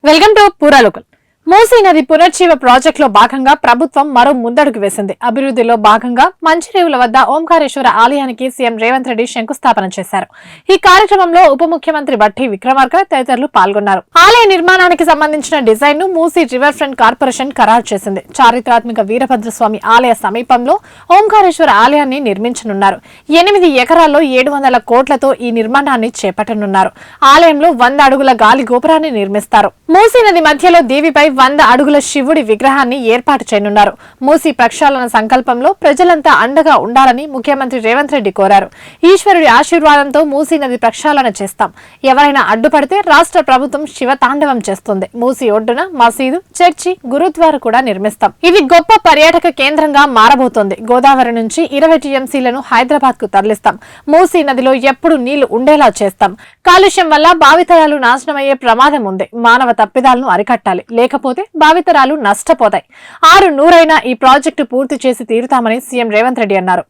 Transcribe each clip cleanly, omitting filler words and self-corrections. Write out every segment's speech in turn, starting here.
Welcome to పూరాలోకల్. Musi నది పునర్జీవ ప్రాజెక్టులో భాగంగా ప్రభుత్వం మరో ముందడుగు వేసింది. అభివృద్ధిలో భాగంగా మంచిరేవుల వద్ద ఓంకారేశ్వర ఆలయానికి సీఎం రేవంత్ రెడ్డి శంకుస్థాపన చేశారు. ఈ కార్యక్రమంలో ఉప ముఖ్యమంత్రి బట్టి విక్రమార్క తదితరులు పాల్గొన్నారు. ఆలయ నిర్మాణానికి సంబంధించిన డిజైన్ ను మూసీ రివర్ ఫ్రంట్ కార్పొరేషన్ ఖరారు చేసింది. చారిత్రాత్మక వీరభద్రస్వామి ఆలయ సమీపంలో ఓంకారేశ్వర ఆలయాన్ని నిర్మించనున్నారు. 8 ఎకరాల్లో 700 కోట్లతో ఈ నిర్మాణాన్ని చేపట్టనున్నారు. ఆలయంలో 100 అడుగుల గాలి గోపురాన్ని నిర్మిస్తారు. మూసీ నది మధ్యలో దేవిపై 100 అడుగుల శివుడి విగ్రహాన్ని ఏర్పాటు చేయనున్నారు. మూసీ ప్రక్షాళన సంకల్పంలో ప్రజలంతా అండగా ఉండాలని ముఖ్యమంత్రి రేవంత్ రెడ్డి కోరారు. ఈశ్వరుడి ఆశీర్వాదంతో మూసీ నది ప్రక్షాళన చేస్తాం. ఎవరైనా అడ్డుపడితే రాష్ట్ర ప్రభుత్వం శివతాండవం చేస్తుంది. మూసీ ఒడ్డున మసీదు, చర్చి, గురుద్వారా కూడా నిర్మిస్తాం. ఇది గొప్ప పర్యాటక కేంద్రంగా మారబోతోంది. గోదావరి నుంచి 20 టీఎంసీలను హైదరాబాద్ కు తరలిస్తాం. మూసీ నదిలో ఎప్పుడు నీళ్లు ఉండేలా చేస్తాం. కాలుష్యం వల్ల భావితరాలు నాశనమయ్యే ప్రమాదం ఉంది. మానవ తప్పిదాలను అరికట్టాలి, లేకపోతే భావితరాలు నష్టపోతాయి. 6 ఈ ప్రాజెక్టు పూర్తి చేసి తీరుతామని సీఎం రేవంత్ రెడ్డి అన్నారు.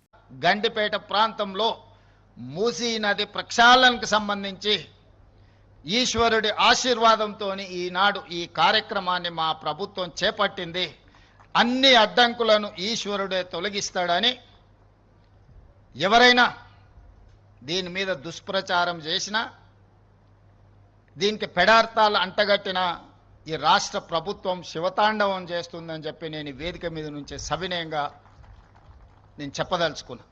గండిపేట ప్రాంతంలో మూసీ నది ప్రక్షాళనకు సంబంధించి ఈశ్వరుడి ఆశీర్వాదంతో ఈనాడు ఈ కార్యక్రమాన్ని మా ప్రభుత్వం చేపట్టింది. అన్ని అడ్డంకులను ఈశ్వరుడే తొలగిస్తాడని ఎవరైనా దీని మీద దుష్ప్రచారం చేసినా, దీనికి పెడార్థాలు అంటగట్టిన ఈ రాష్ట్ర ప్రభుత్వం శివతాండవం చేస్తుందని చెప్పి నేను వేదిక మీద నుంచి సవినయంగా చెప్పదలుచుకున్నా.